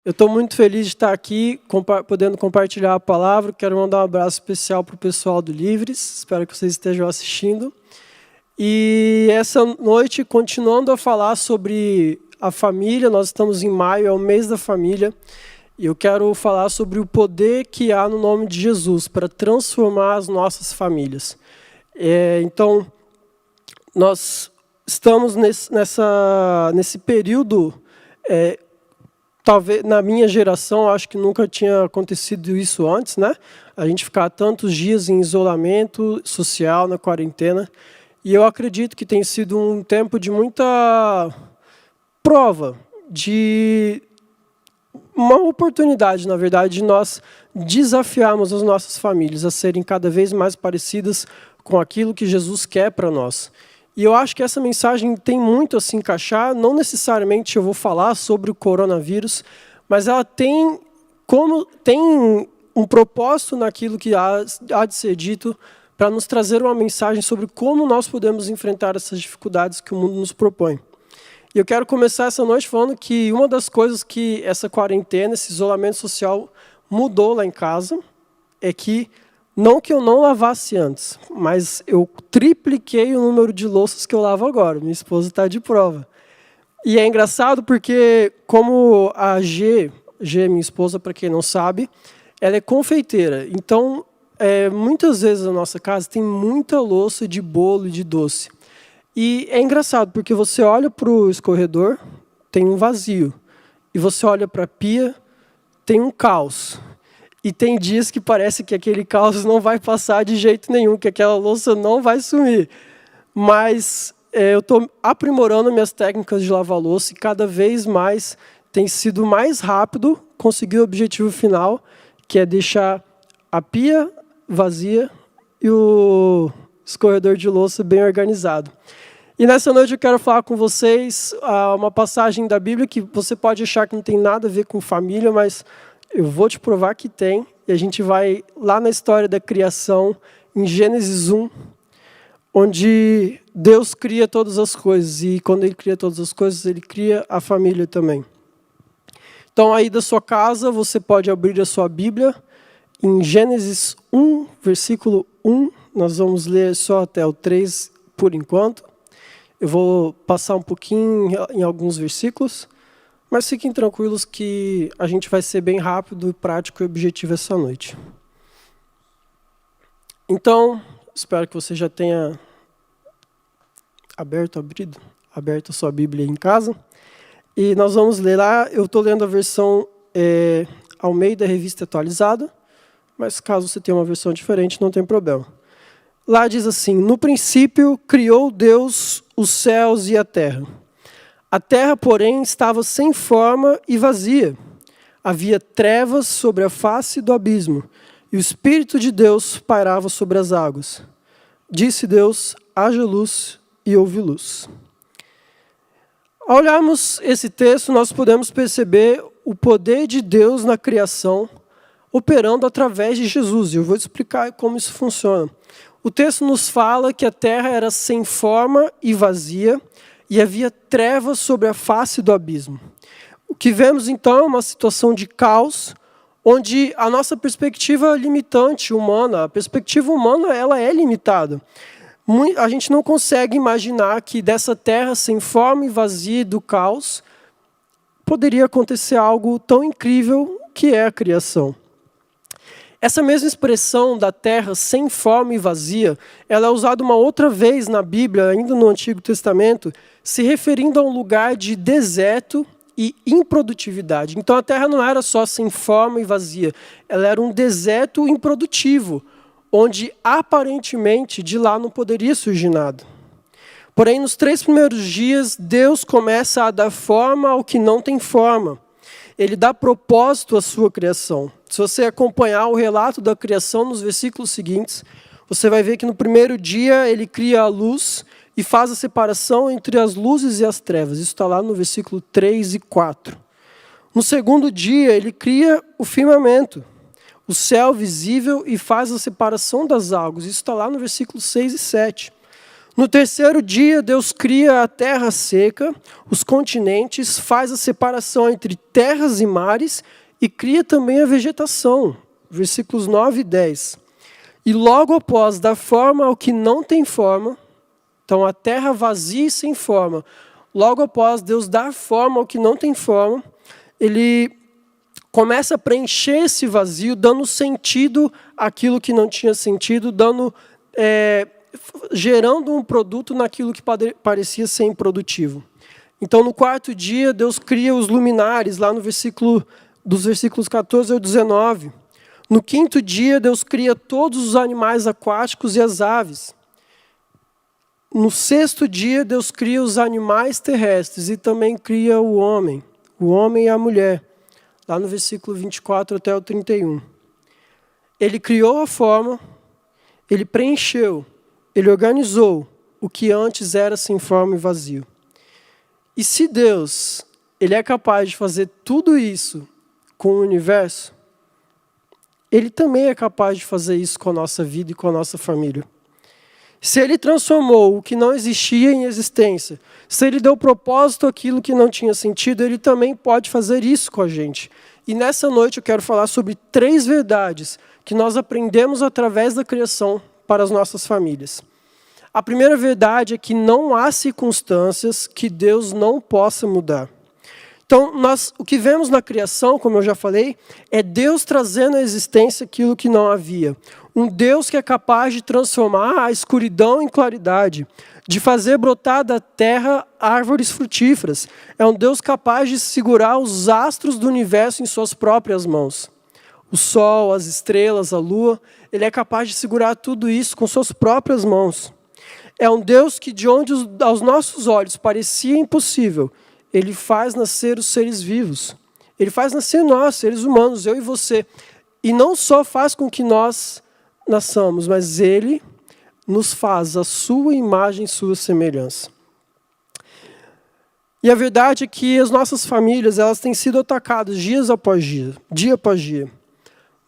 Eu estou muito feliz de estar aqui, podendo compartilhar a palavra. Quero mandar um abraço especial para o pessoal do Livres. Espero que vocês estejam assistindo. E essa noite, continuando a falar sobre a família, nós estamos em maio, é o mês da família. E eu quero falar sobre o poder que há no nome de Jesus para transformar as nossas famílias. Então, nós estamos nesse período... Talvez na minha geração, acho que nunca tinha acontecido isso antes, né? A gente ficar tantos dias em isolamento social, na quarentena. E eu acredito que tem sido um tempo de muita prova, de uma oportunidade, na verdade, de nós desafiarmos as nossas famílias a serem cada vez mais parecidas com aquilo que Jesus quer para nós. E eu acho que essa mensagem tem muito a se encaixar, não necessariamente eu vou falar sobre o coronavírus, mas ela tem um propósito naquilo que há de ser dito para nos trazer uma mensagem sobre como nós podemos enfrentar essas dificuldades que o mundo nos propõe. E eu quero começar essa noite falando que uma das coisas que essa quarentena, esse isolamento social mudou lá em casa, é que eu não lavasse antes, mas eu tripliquei o número de louças que eu lavo agora. Minha esposa está de prova. E é engraçado porque, como a G, minha esposa, para quem não sabe, ela é confeiteira. Então, muitas vezes na nossa casa tem muita louça de bolo e de doce. E é engraçado porque você olha para o escorredor, tem um vazio. E você olha para a pia, tem um caos. E tem dias que parece que aquele caos não vai passar de jeito nenhum, que aquela louça não vai sumir. Mas eu estou aprimorando minhas técnicas de lavar louça e cada vez mais tem sido mais rápido conseguir o objetivo final, que é deixar a pia vazia e o escorredor de louça bem organizado. E nessa noite eu quero falar com vocês uma passagem da Bíblia que você pode achar que não tem nada a ver com família, mas eu vou te provar que tem, e a gente vai lá na história da criação, em Gênesis 1, onde Deus cria todas as coisas, e quando Ele cria todas as coisas, Ele cria a família também. Então, aí da sua casa, você pode abrir a sua Bíblia, em Gênesis 1, versículo 1, nós vamos ler só até o 3 por enquanto. Eu vou passar um pouquinho em alguns versículos, mas fiquem tranquilos que a gente vai ser bem rápido, prático e objetivo essa noite. Então, espero que você já tenha aberto a sua Bíblia em casa. E nós vamos ler lá, eu estou lendo a versão Almeida Revista Atualizada, mas caso você tenha uma versão diferente, não tem problema. Lá diz assim: no princípio criou Deus os céus e a terra. A terra, porém, estava sem forma e vazia. Havia trevas sobre a face do abismo, e o Espírito de Deus pairava sobre as águas. Disse Deus: haja luz, e houve luz. Ao olharmos esse texto, nós podemos perceber o poder de Deus na criação, operando através de Jesus. E eu vou explicar como isso funciona. O texto nos fala que a terra era sem forma e vazia, e havia trevas sobre a face do abismo. O que vemos, então, é uma situação de caos, onde a nossa perspectiva limitante humana, a perspectiva humana, ela é limitada. A gente não consegue imaginar que dessa terra sem forma e vazia do caos, poderia acontecer algo tão incrível que é a criação. Essa mesma expressão da terra sem forma e vazia, ela é usada uma outra vez na Bíblia, ainda no Antigo Testamento, se referindo a um lugar de deserto e improdutividade. Então a terra não era só sem forma e vazia, ela era um deserto improdutivo, onde aparentemente de lá não poderia surgir nada. Porém, nos 3 primeiros dias, Deus começa a dar forma ao que não tem forma. Ele dá propósito à sua criação. Se você acompanhar o relato da criação nos versículos seguintes, você vai ver que no primeiro dia ele cria a luz e faz a separação entre as luzes e as trevas. Isso está lá no versículo 3 e 4. No segundo dia ele cria o firmamento, o céu visível, e faz a separação das águas. Isso está lá no versículo 6 e 7. No terceiro dia, Deus cria a terra seca, os continentes, faz a separação entre terras e mares e cria também a vegetação. Versículos 9 e 10. E logo após dar forma ao que não tem forma, então a terra vazia e sem forma, logo após Deus dar forma ao que não tem forma, Ele começa a preencher esse vazio, dando sentido àquilo que não tinha sentido, gerando um produto naquilo que parecia ser improdutivo. Então, no quarto dia, Deus cria os luminares, lá no dos versículos 14 ao 19. No quinto dia, Deus cria todos os animais aquáticos e as aves. No sexto dia, Deus cria os animais terrestres e também cria o homem e a mulher, lá no versículo 24 até o 31. Ele criou a forma, ele preencheu, ele organizou o que antes era sem forma e vazio. E se Deus, ele é capaz de fazer tudo isso com o universo, ele também é capaz de fazer isso com a nossa vida e com a nossa família. Se ele transformou o que não existia em existência, se ele deu propósito àquilo que não tinha sentido, ele também pode fazer isso com a gente. E nessa noite eu quero falar sobre 3 verdades que nós aprendemos através da criação para as nossas famílias. A primeira verdade é que não há circunstâncias que Deus não possa mudar. Então, o que vemos na criação, como eu já falei, é Deus trazendo à existência aquilo que não havia. Um Deus que é capaz de transformar a escuridão em claridade, de fazer brotar da terra árvores frutíferas. É um Deus capaz de segurar os astros do universo em suas próprias mãos. O sol, as estrelas, a lua, ele é capaz de segurar tudo isso com suas próprias mãos. É um Deus que, de onde aos nossos olhos parecia impossível, ele faz nascer os seres vivos. Ele faz nascer nós, seres humanos, eu e você. E não só faz com que nós nasçamos, mas ele nos faz a sua imagem e sua semelhança. E a verdade é que as nossas famílias, elas têm sido atacadas dia após dia.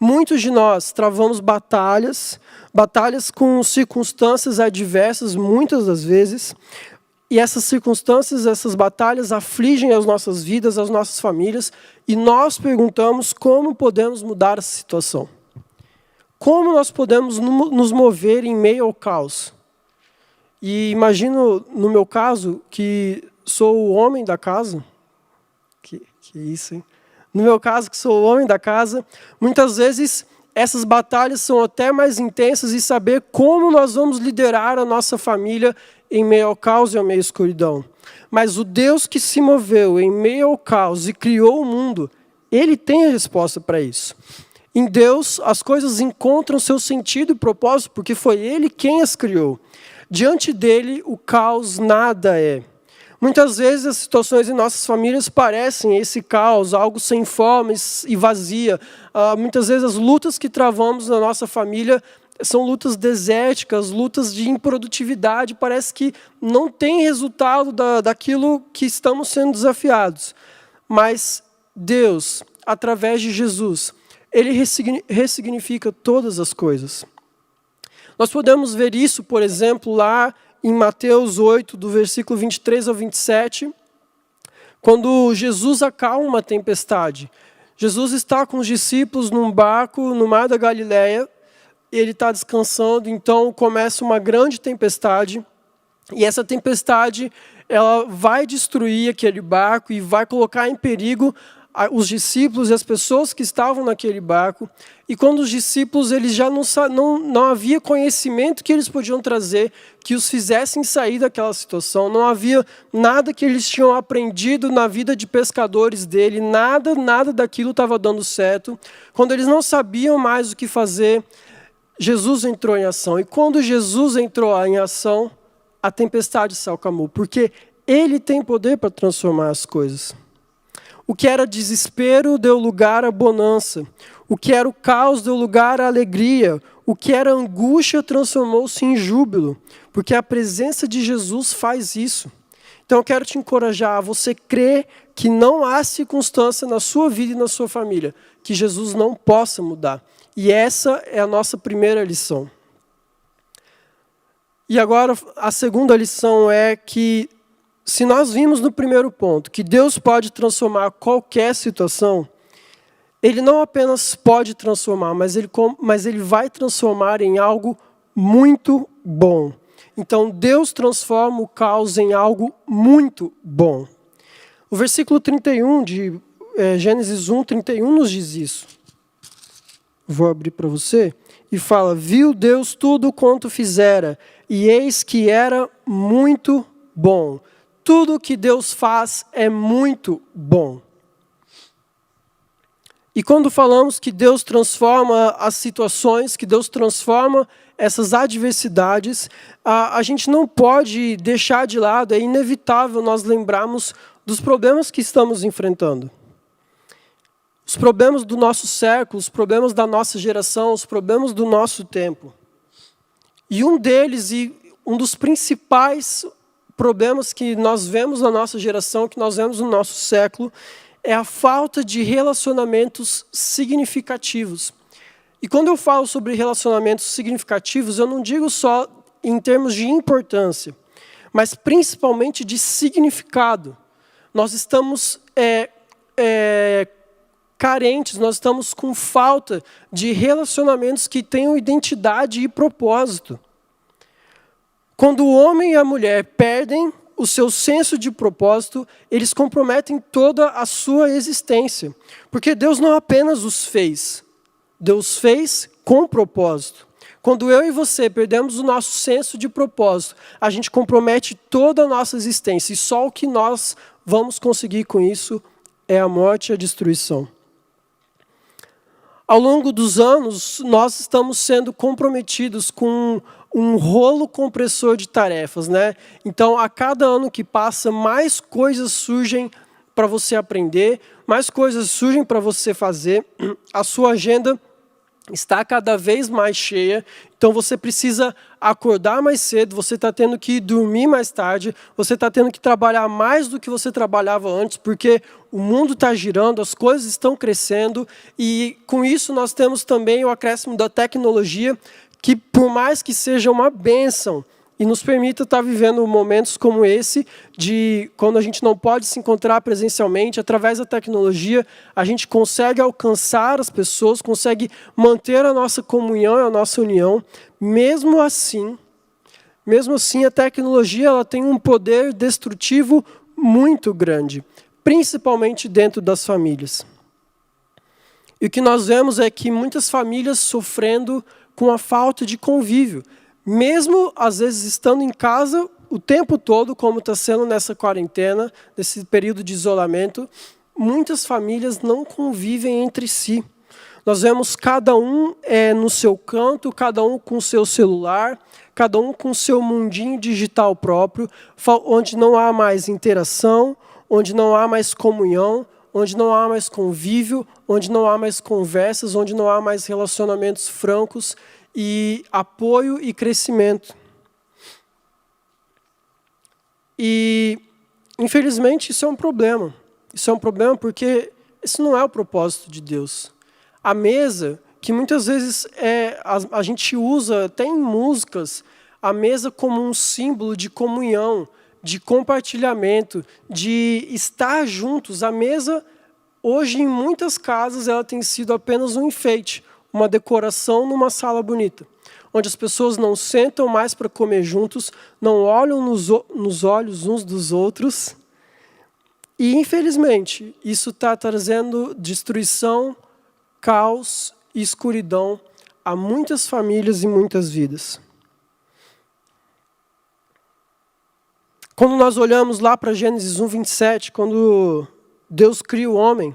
Muitos de nós travamos batalhas com circunstâncias adversas, muitas das vezes, e essas circunstâncias, essas batalhas afligem as nossas vidas, as nossas famílias, e nós perguntamos como podemos mudar essa situação. Como nós podemos nos mover em meio ao caos? E imagino, no meu caso, que sou o homem da casa. Que isso, hein? No meu caso, que sou o homem da casa, muitas vezes essas batalhas são até mais intensas e saber como nós vamos liderar a nossa família em meio ao caos e ao meio à escuridão. Mas o Deus que se moveu em meio ao caos e criou o mundo, ele tem a resposta para isso. Em Deus, as coisas encontram seu sentido e propósito, porque foi ele quem as criou. Diante dele, o caos nada é. Muitas vezes as situações em nossas famílias parecem esse caos, algo sem forma e vazia. Muitas vezes as lutas que travamos na nossa família são lutas desérticas, lutas de improdutividade, parece que não tem resultado daquilo que estamos sendo desafiados. Mas Deus, através de Jesus, ele ressignifica todas as coisas. Nós podemos ver isso, por exemplo, lá em Mateus 8, do versículo 23 ao 27, quando Jesus acalma uma tempestade. Jesus está com os discípulos num barco no mar da Galileia, ele está descansando, então começa uma grande tempestade, e essa tempestade ela vai destruir aquele barco e vai colocar em perigo os discípulos e as pessoas que estavam naquele barco. E quando os discípulos eles já não havia conhecimento que eles podiam trazer que os fizessem sair daquela situação, não havia nada que eles tinham aprendido na vida de pescadores dele, nada daquilo estava dando certo. Quando eles não sabiam mais o que fazer, Jesus entrou em ação. E quando Jesus entrou em ação, a tempestade se acalmou, porque ele tem poder para transformar as coisas. O que era desespero deu lugar à bonança. O que era o caos deu lugar à alegria. O que era angústia transformou-se em júbilo. Porque a presença de Jesus faz isso. Então eu quero te encorajar a você crer que não há circunstância na sua vida e na sua família que Jesus não possa mudar. E essa é a nossa primeira lição. E agora a segunda lição é que, se nós vimos no primeiro ponto que Deus pode transformar qualquer situação, Ele não apenas pode transformar, mas Ele vai transformar em algo muito bom. Então Deus transforma o caos em algo muito bom. O versículo 31 de Gênesis 1, 31 nos diz isso. Vou abrir para você. E fala: viu Deus tudo quanto fizera, e eis que era muito bom. Tudo que Deus faz é muito bom. E quando falamos que Deus transforma as situações, que Deus transforma essas adversidades, a gente não pode deixar de lado, é inevitável nós lembrarmos dos problemas que estamos enfrentando. Os problemas do nosso século, os problemas da nossa geração, os problemas do nosso tempo. E um deles, e um dos principais problemas que nós vemos na nossa geração, que nós vemos no nosso século, é a falta de relacionamentos significativos. E quando eu falo sobre relacionamentos significativos, eu não digo só em termos de importância, mas principalmente de significado. Nós estamos carentes, nós estamos com falta de relacionamentos que tenham identidade e propósito. Quando o homem e a mulher perdem o seu senso de propósito, eles comprometem toda a sua existência. Porque Deus não apenas os fez, Deus fez com propósito. Quando eu e você perdemos o nosso senso de propósito, a gente compromete toda a nossa existência. E só o que nós vamos conseguir com isso é a morte e a destruição. Ao longo dos anos, nós estamos sendo comprometidos com um rolo compressor de tarefas, né? Então, a cada ano que passa, mais coisas surgem para você aprender, mais coisas surgem para você fazer. A sua agenda está cada vez mais cheia, então você precisa acordar mais cedo, você está tendo que dormir mais tarde, você está tendo que trabalhar mais do que você trabalhava antes, porque o mundo está girando, as coisas estão crescendo, e com isso nós temos também o acréscimo da tecnologia, que por mais que seja uma bênção, e nos permita estar vivendo momentos como esse, de quando a gente não pode se encontrar presencialmente, através da tecnologia, a gente consegue alcançar as pessoas, consegue manter a nossa comunhão e a nossa união. Mesmo assim, a tecnologia ela tem um poder destrutivo muito grande, principalmente dentro das famílias. E o que nós vemos é que muitas famílias sofrendo com a falta de convívio, mesmo, às vezes, estando em casa o tempo todo, como está sendo nessa quarentena, nesse período de isolamento, muitas famílias não convivem entre si. Nós vemos cada um no seu canto, cada um com o seu celular, cada um com o seu mundinho digital próprio, onde não há mais interação, onde não há mais comunhão, onde não há mais convívio, onde não há mais conversas, onde não há mais relacionamentos francos, e apoio e crescimento. E, infelizmente, isso é um problema. Isso é um problema porque esse não é o propósito de Deus. A mesa, que muitas vezes a gente usa até em músicas, a mesa como um símbolo de comunhão, de compartilhamento, de estar juntos. A mesa, hoje, em muitas casas, ela tem sido apenas um enfeite, uma decoração numa sala bonita, onde as pessoas não sentam mais para comer juntos, não olham nos olhos uns dos outros. E, infelizmente, isso está trazendo destruição, caos e escuridão a muitas famílias e muitas vidas. Quando nós olhamos lá para Gênesis 1, 27, quando Deus cria o homem,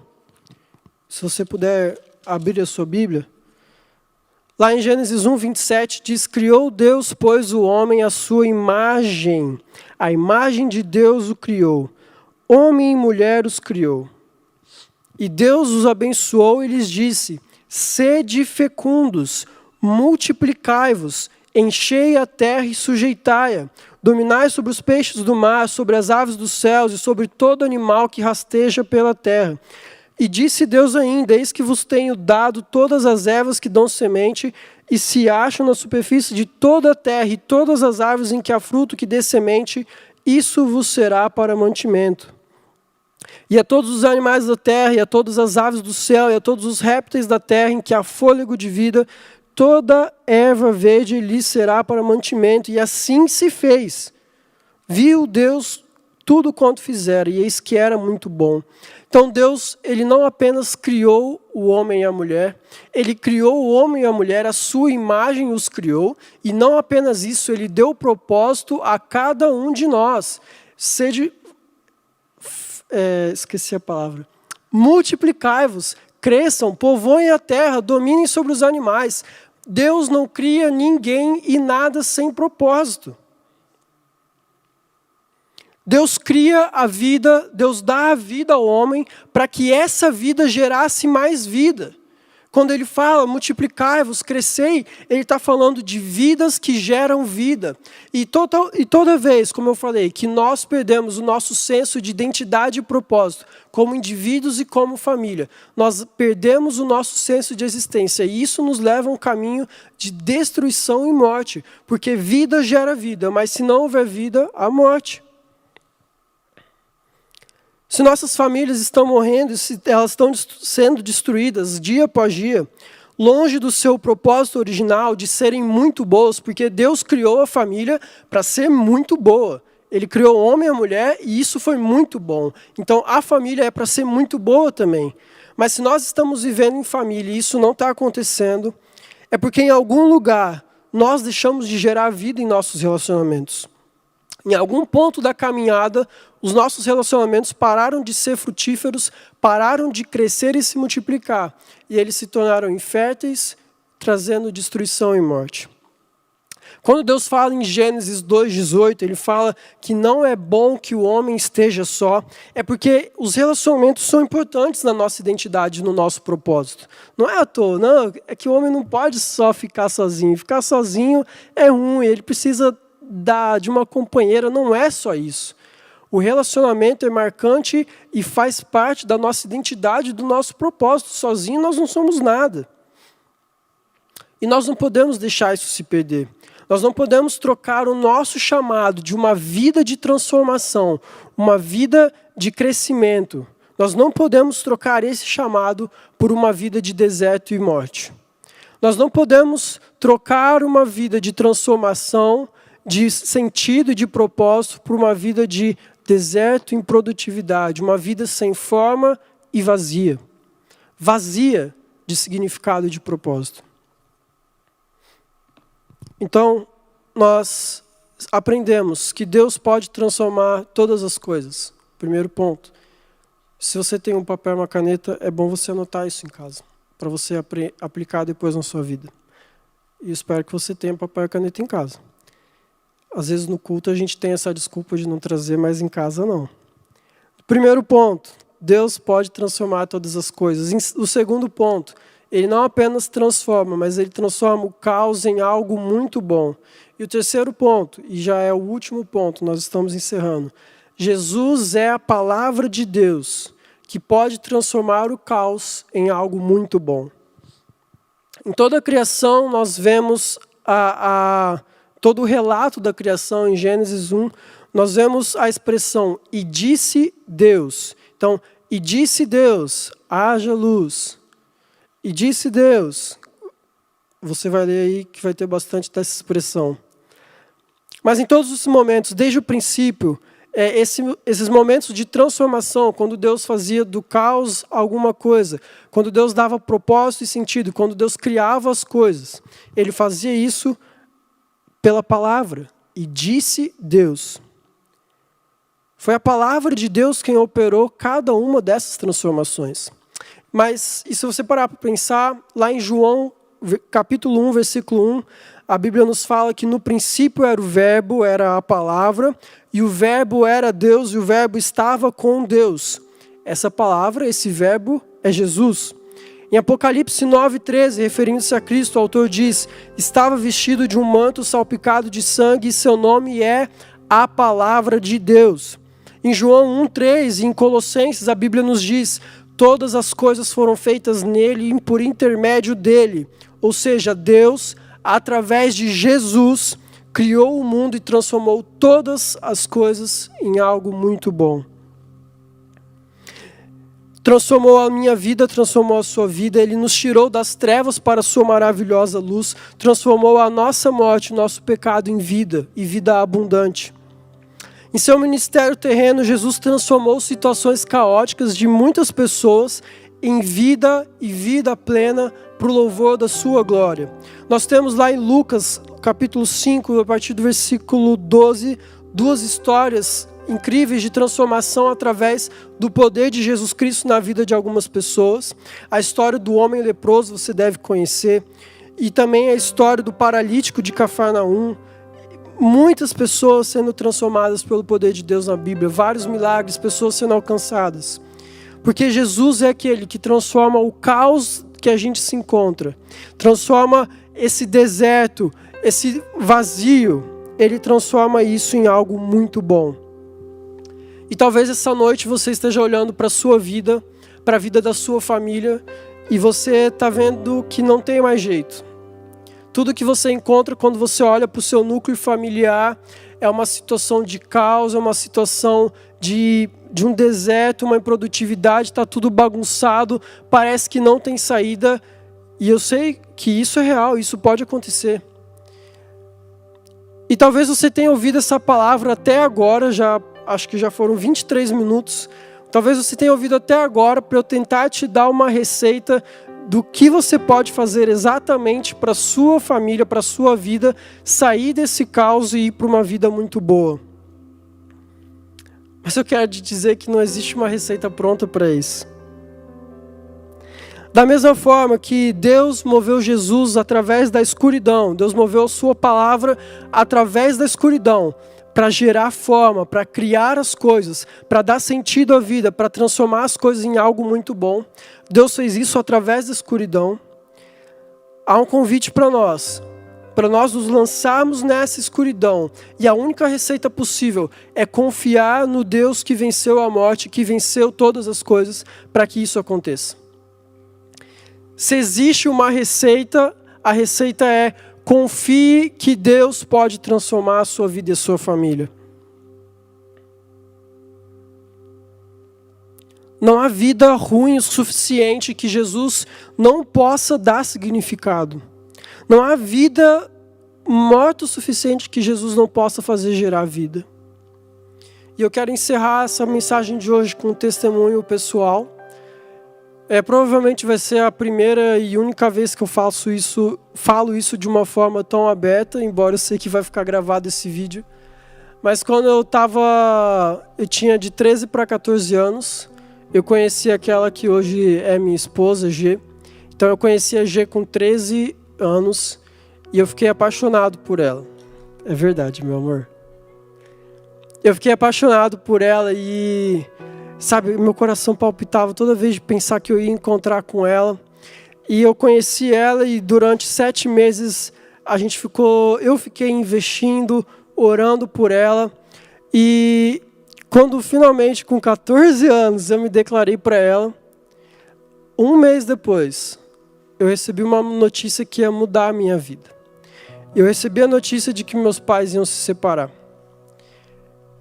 se você puder abrir a sua Bíblia, lá em Gênesis 1, 27, diz: criou Deus, pois, o homem à sua imagem. A imagem de Deus o criou. Homem e mulher os criou. E Deus os abençoou e lhes disse: sede fecundos, multiplicai-vos, enchei a terra e sujeitai-a. Dominai sobre os peixes do mar, sobre as aves dos céus e sobre todo animal que rasteja pela terra. E disse Deus ainda, eis que vos tenho dado todas as ervas que dão semente e se acham na superfície de toda a terra, e todas as árvores em que há fruto que dê semente, isso vos será para mantimento. E a todos os animais da terra, e a todas as aves do céu, e a todos os répteis da terra em que há fôlego de vida, toda erva verde lhes será para mantimento. E assim se fez. Viu Deus tudo quanto fizera, e eis que era muito bom. Então Deus, ele não apenas criou o homem e a mulher, ele criou o homem e a mulher, a sua imagem os criou, e não apenas isso, ele deu propósito a cada um de nós. Esqueci a palavra. Multiplicai-vos, cresçam, povoem a terra, dominem sobre os animais. Deus não cria ninguém e nada sem propósito. Deus cria a vida, Deus dá a vida ao homem para que essa vida gerasse mais vida. Quando ele fala, multiplicai-vos, crescei, ele está falando de vidas que geram vida. E toda vez, como eu falei, que nós perdemos o nosso senso de identidade e propósito, como indivíduos e como família, nós perdemos o nosso senso de existência. E isso nos leva a um caminho de destruição e morte. Porque vida gera vida, mas se não houver vida, há morte. Se nossas famílias estão morrendo, se elas estão sendo destruídas dia após dia, longe do seu propósito original de serem muito boas, porque Deus criou a família para ser muito boa. Ele criou o homem e a mulher e isso foi muito bom. Então a família é para ser muito boa também. Mas se nós estamos vivendo em família e isso não está acontecendo, é porque em algum lugar nós deixamos de gerar vida em nossos relacionamentos. Em algum ponto da caminhada, os nossos relacionamentos pararam de ser frutíferos, pararam de crescer e se multiplicar. E eles se tornaram inférteis, trazendo destruição e morte. Quando Deus fala em Gênesis 2,18, ele fala que não é bom que o homem esteja só, é porque os relacionamentos são importantes na nossa identidade, no nosso propósito. Não é à toa, não, é que o homem não pode só ficar sozinho. Ficar sozinho é ruim, ele precisa de uma companheira, não é só isso. O relacionamento é marcante e faz parte da nossa identidade, do nosso propósito. Sozinho nós não somos nada. E nós não podemos deixar isso se perder. Nós não podemos trocar o nosso chamado de uma vida de transformação, uma vida de crescimento. Nós não podemos trocar esse chamado por uma vida de deserto e morte. Nós não podemos trocar uma vida de transformação, de sentido e de propósito por uma vida de deserto e improdutividade, uma vida sem forma e vazia. Vazia de significado e de propósito. Então, nós aprendemos que Deus pode transformar todas as coisas. Primeiro ponto. Se você tem um papel e uma caneta, é bom você anotar isso em casa, para você aplicar depois na sua vida. E espero que você tenha papel e caneta em casa. Às vezes no culto a gente tem essa desculpa de não trazer, mas em casa não. Primeiro ponto, Deus pode transformar todas as coisas. O segundo ponto, ele não apenas transforma, mas ele transforma o caos em algo muito bom. E o terceiro ponto, e já é o último ponto, nós estamos encerrando. Jesus é a palavra de Deus que pode transformar o caos em algo muito bom. Em toda a criação nós vemos todo o relato da criação em Gênesis 1, nós vemos a expressão, e disse Deus. Então, e disse Deus, haja luz. E disse Deus, você vai ler aí que vai ter bastante dessa expressão. Mas em todos os momentos, desde o princípio, esses momentos de transformação, quando Deus fazia do caos alguma coisa, quando Deus dava propósito e sentido, quando Deus criava as coisas, ele fazia isso pela palavra, e disse Deus. Foi a palavra de Deus quem operou cada uma dessas transformações. Mas, e se você parar para pensar, lá em João, capítulo 1, versículo 1, a Bíblia nos fala que no princípio era o verbo, era a palavra, e o verbo era Deus, e o verbo estava com Deus. Essa palavra, esse verbo, é Jesus. Em Apocalipse 9,13, referindo-se a Cristo, o autor diz, estava vestido de um manto salpicado de sangue, e seu nome é a palavra de Deus. Em João 1,3 e em Colossenses, a Bíblia nos diz, Todas as coisas foram feitas nele e por intermédio dele. Ou seja, Deus, através de Jesus, criou o mundo e transformou todas as coisas em algo muito bom. Transformou a minha vida, transformou a sua vida. Ele nos tirou das trevas para a sua maravilhosa luz. Transformou a nossa morte, nosso pecado em vida e vida abundante. Em seu ministério terreno, Jesus transformou situações caóticas de muitas pessoas em vida e vida plena para o louvor da sua glória. Nós temos lá em Lucas, capítulo 5, a partir do versículo 12, duas histórias incríveis de transformação através do poder de Jesus Cristo na vida de algumas pessoas. A história do homem leproso você deve conhecer, e também a história do paralítico de Cafarnaum. Muitas pessoas sendo transformadas pelo poder de Deus na Bíblia, vários milagres, pessoas sendo alcançadas. Porque Jesus é aquele que transforma o caos que a gente se encontra, transforma esse deserto, esse vazio, ele transforma isso em algo muito bom. E talvez essa noite você esteja olhando para a sua vida, para a vida da sua família, e você está vendo que não tem mais jeito. Tudo que você encontra quando você olha para o seu núcleo familiar é uma situação de caos, é uma situação de um deserto, uma improdutividade, está tudo bagunçado, parece que não tem saída. E eu sei que isso é real, isso pode acontecer. E talvez você tenha ouvido essa palavra até agora, acho que já foram 23 minutos. Talvez você tenha ouvido até agora para eu tentar te dar uma receita do que você pode fazer exatamente para a sua família, para a sua vida, sair desse caos e ir para uma vida muito boa. Mas eu quero te dizer que não existe uma receita pronta para isso. Da mesma forma que Deus moveu Jesus através da escuridão, Deus moveu a sua palavra através da escuridão, para gerar forma, para criar as coisas, para dar sentido à vida, para transformar as coisas em algo muito bom. Deus fez isso através da escuridão. Há um convite para nós nos lançarmos nessa escuridão. E a única receita possível é confiar no Deus que venceu a morte, que venceu todas as coisas, para que isso aconteça. Se existe uma receita, a receita é: confie que Deus pode transformar a sua vida e a sua família. Não há vida ruim o suficiente que Jesus não possa dar significado. Não há vida morta o suficiente que Jesus não possa fazer gerar vida. E eu quero encerrar essa mensagem de hoje com um testemunho pessoal. Provavelmente vai ser a primeira e única vez que eu falo isso de uma forma tão aberta, embora eu sei que vai ficar gravado esse vídeo. Mas quando eu tinha de 13 para 14 anos, eu conheci aquela que hoje é minha esposa, G. Então eu conheci a G com 13 anos e eu fiquei apaixonado por ela. É verdade, meu amor. Eu fiquei apaixonado por ela e, sabe, meu coração palpitava toda vez de pensar que eu ia encontrar com ela. E eu conheci ela e durante 7 meses eu fiquei investindo, orando por ela. E quando finalmente, com 14 anos, eu me declarei para ela, 1 mês depois, eu recebi uma notícia que ia mudar a minha vida. Eu recebi a notícia de que meus pais iam se separar.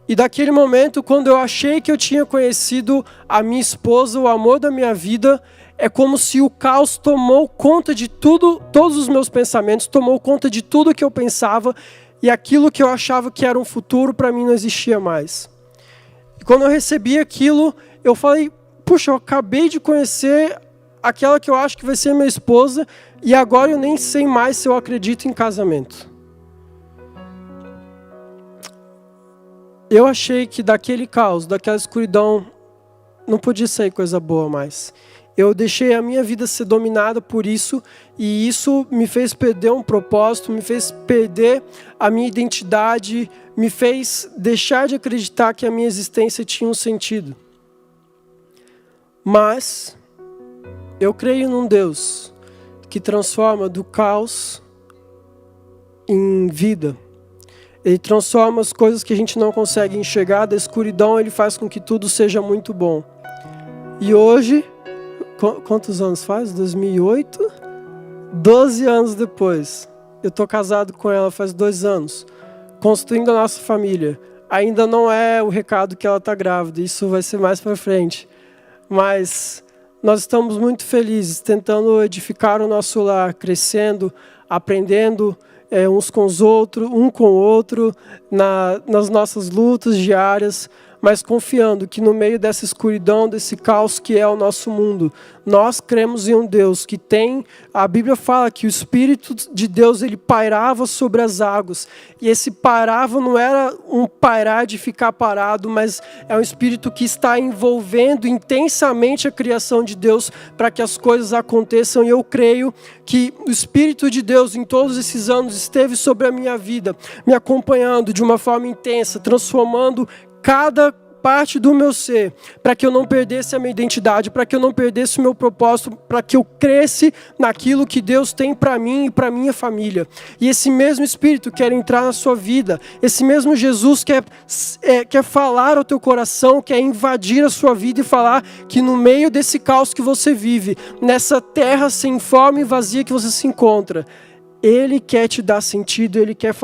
E daquele momento, quando eu achei que eu tinha conhecido a minha esposa, o amor da minha vida, é como se o caos tomou conta de tudo, todos os meus pensamentos, tomou conta de tudo que eu pensava, e aquilo que eu achava que era um futuro, para mim não existia mais. E quando eu recebi aquilo, eu falei, puxa, eu acabei de conhecer aquela que eu acho que vai ser minha esposa, e agora eu nem sei mais se eu acredito em casamento. Eu achei que daquele caos, daquela escuridão, não podia sair coisa boa mais. Eu deixei a minha vida ser dominada por isso, e isso me fez perder um propósito, me fez perder a minha identidade, me fez deixar de acreditar que a minha existência tinha um sentido. Mas eu creio num Deus que transforma do caos em vida. Ele transforma as coisas que a gente não consegue enxergar, da escuridão ele faz com que tudo seja muito bom. E hoje Quantos anos faz? 2008? 12 anos depois. Eu estou casado com ela faz 2 anos. Construindo a nossa família. Ainda não é o recado que ela está grávida. Isso vai ser mais para frente. Mas nós estamos muito felizes, tentando edificar o nosso lar, crescendo, aprendendo uns com os outros, um com o outro, nas nossas lutas diárias, mas confiando que no meio dessa escuridão, desse caos que é o nosso mundo, nós cremos em um Deus que tem, a Bíblia fala que o Espírito de Deus, ele pairava sobre as águas, e esse pairava não era um pairar de ficar parado, mas é um Espírito que está envolvendo intensamente a criação de Deus para que as coisas aconteçam, e eu creio que o Espírito de Deus em todos esses anos esteve sobre a minha vida, me acompanhando de uma forma intensa, transformando cada parte do meu ser, para que eu não perdesse a minha identidade, para que eu não perdesse o meu propósito, para que eu cresce naquilo que Deus tem para mim e para minha família. E esse mesmo Espírito quer entrar na sua vida, esse mesmo Jesus quer falar ao teu coração, quer invadir a sua vida e falar que no meio desse caos que você vive, nessa terra sem forma e vazia que você se encontra, Ele quer te dar sentido, Ele quer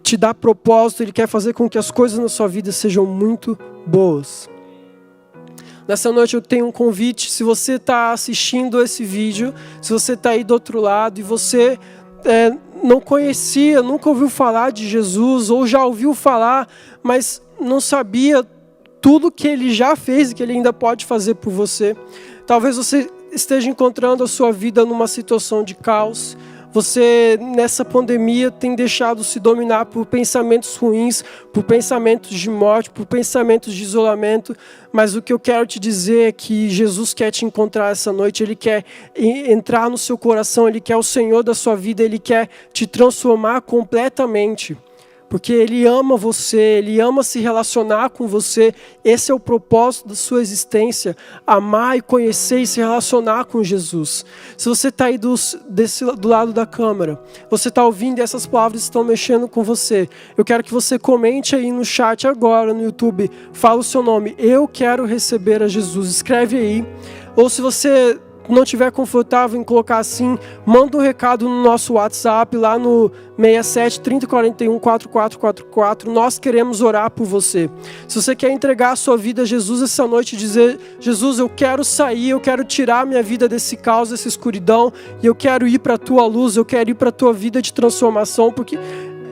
te dar propósito, Ele quer fazer com que as coisas na sua vida sejam muito boas. Nessa noite eu tenho um convite, se você está assistindo esse vídeo, se você está aí do outro lado e você não conhecia, nunca ouviu falar de Jesus, ou já ouviu falar, mas não sabia tudo que Ele já fez e que Ele ainda pode fazer por você. Talvez você esteja encontrando a sua vida numa situação de caos. Você, nessa pandemia, tem deixado se dominar por pensamentos ruins, por pensamentos de morte, por pensamentos de isolamento. Mas o que eu quero te dizer é que Jesus quer te encontrar essa noite. Ele quer entrar no seu coração, Ele quer o Senhor da sua vida, Ele quer te transformar completamente. Porque Ele ama você, Ele ama se relacionar com você. Esse é o propósito da sua existência. Amar e conhecer e se relacionar com Jesus. Se você está aí do lado da câmera, você está ouvindo e essas palavras estão mexendo com você, eu quero que você comente aí no chat agora, no YouTube, fala o seu nome. Eu quero receber a Jesus. Escreve aí. Ou se você não estiver confortável em colocar assim, manda um recado no nosso WhatsApp, lá no 67 3041 4444. Nós queremos orar por você. Se você quer entregar a sua vida a Jesus essa noite e dizer: Jesus, eu quero sair, eu quero tirar minha vida desse caos, dessa escuridão, e eu quero ir para a tua luz, eu quero ir para a tua vida de transformação, porque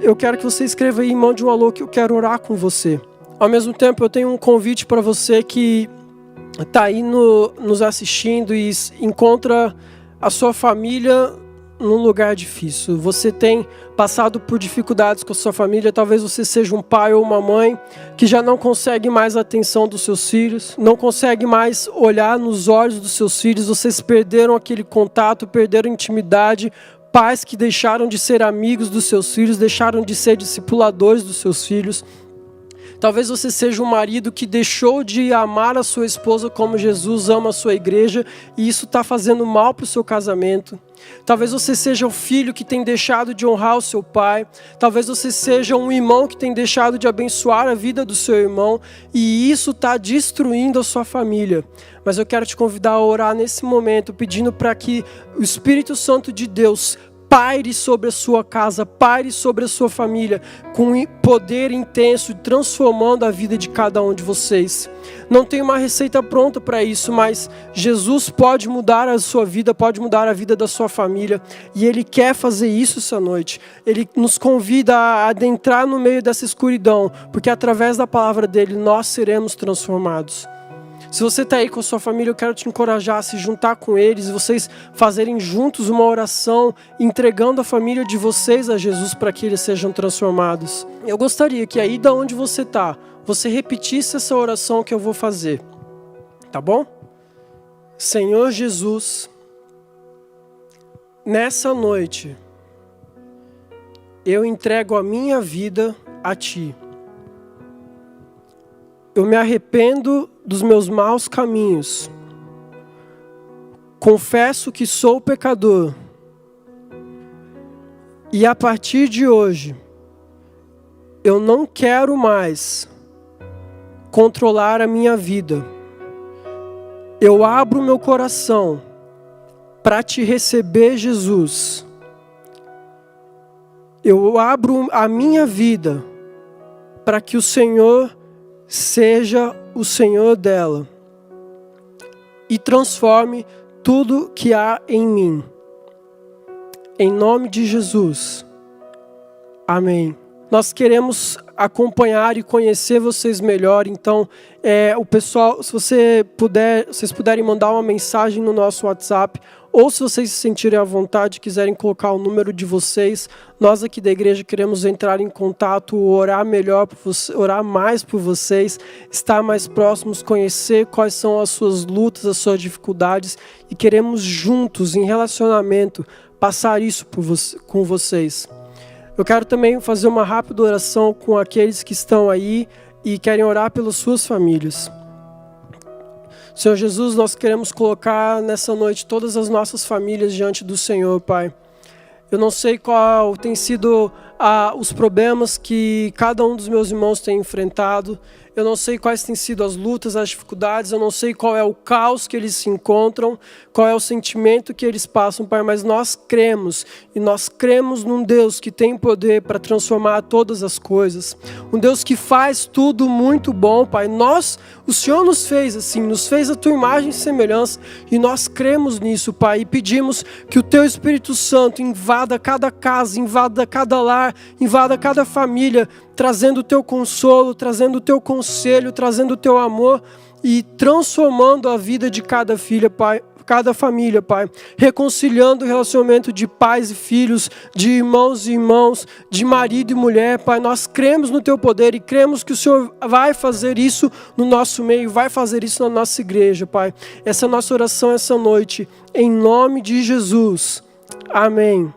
eu quero que você escreva aí e mande um alô, que eu quero orar com você. Ao mesmo tempo, eu tenho um convite para você que está aí nos assistindo e encontra a sua família num lugar difícil. Você tem passado por dificuldades com a sua família. Talvez você seja um pai ou uma mãe que já não consegue mais a atenção dos seus filhos, não consegue mais olhar nos olhos dos seus filhos. Vocês perderam aquele contato, perderam a intimidade. Pais que deixaram de ser amigos dos seus filhos, deixaram de ser discipuladores dos seus filhos. Talvez você seja um marido que deixou de amar a sua esposa como Jesus ama a sua igreja, e isso está fazendo mal para o seu casamento. Talvez você seja um filho que tem deixado de honrar o seu pai. Talvez você seja um irmão que tem deixado de abençoar a vida do seu irmão, e isso está destruindo a sua família. Mas eu quero te convidar a orar nesse momento, pedindo para que o Espírito Santo de Deus paire sobre a sua casa, paire sobre a sua família, com poder intenso, transformando a vida de cada um de vocês. Não tem uma receita pronta para isso, mas Jesus pode mudar a sua vida, pode mudar a vida da sua família, e Ele quer fazer isso essa noite. Ele nos convida a adentrar no meio dessa escuridão, porque através da palavra dEle nós seremos transformados. Se você está aí com a sua família, eu quero te encorajar a se juntar com eles e vocês fazerem juntos uma oração, entregando a família de vocês a Jesus para que eles sejam transformados. Eu gostaria que aí da onde você está, você repetisse essa oração que eu vou fazer. Tá bom? Senhor Jesus, nessa noite, eu entrego a minha vida a Ti. Eu me arrependo dos meus maus caminhos. Confesso que sou pecador. E a partir de hoje, eu não quero mais controlar a minha vida. eu abro meu coração para te receber, Jesus. Eu abro a minha vida para que o Senhor seja o Senhor dela e transforme tudo que há em mim. Em nome de Jesus. Amém. Nós queremos acompanhar e conhecer vocês melhor, então o pessoal, se vocês puderem mandar uma mensagem no nosso WhatsApp, ou se vocês se sentirem à vontade, quiserem colocar o número de vocês, nós aqui da igreja queremos entrar em contato, orar melhor, orar mais por vocês, estar mais próximos, conhecer quais são as suas lutas, as suas dificuldades, e queremos juntos, em relacionamento, passar isso com vocês. Eu quero também fazer uma rápida oração com aqueles que estão aí e querem orar pelas suas famílias. Senhor Jesus, nós queremos colocar nessa noite todas as nossas famílias diante do Senhor, Pai. Eu não sei qual tem sido os problemas que cada um dos meus irmãos tem enfrentado. Eu não sei quais têm sido as lutas, as dificuldades. Eu não sei qual é o caos que eles se encontram, qual é o sentimento que eles passam, Pai. Mas nós cremos, e nós cremos num Deus que tem poder para transformar todas as coisas. Um Deus que faz tudo muito bom, Pai. O Senhor nos fez assim, nos fez a Tua imagem e semelhança. E nós cremos nisso, Pai. E pedimos que o Teu Espírito Santo invada cada casa, invada cada lar, invada cada família, trazendo o Teu consolo, trazendo o Teu conselho, trazendo o Teu amor e transformando a vida de cada filha, Pai, cada família, Pai, reconciliando o relacionamento de pais e filhos, de irmãos e irmãos, de marido e mulher, Pai. Nós cremos no Teu poder e cremos que o Senhor vai fazer isso no nosso meio, vai fazer isso na nossa igreja, Pai. Essa é a nossa oração essa noite, em nome de Jesus. Amém.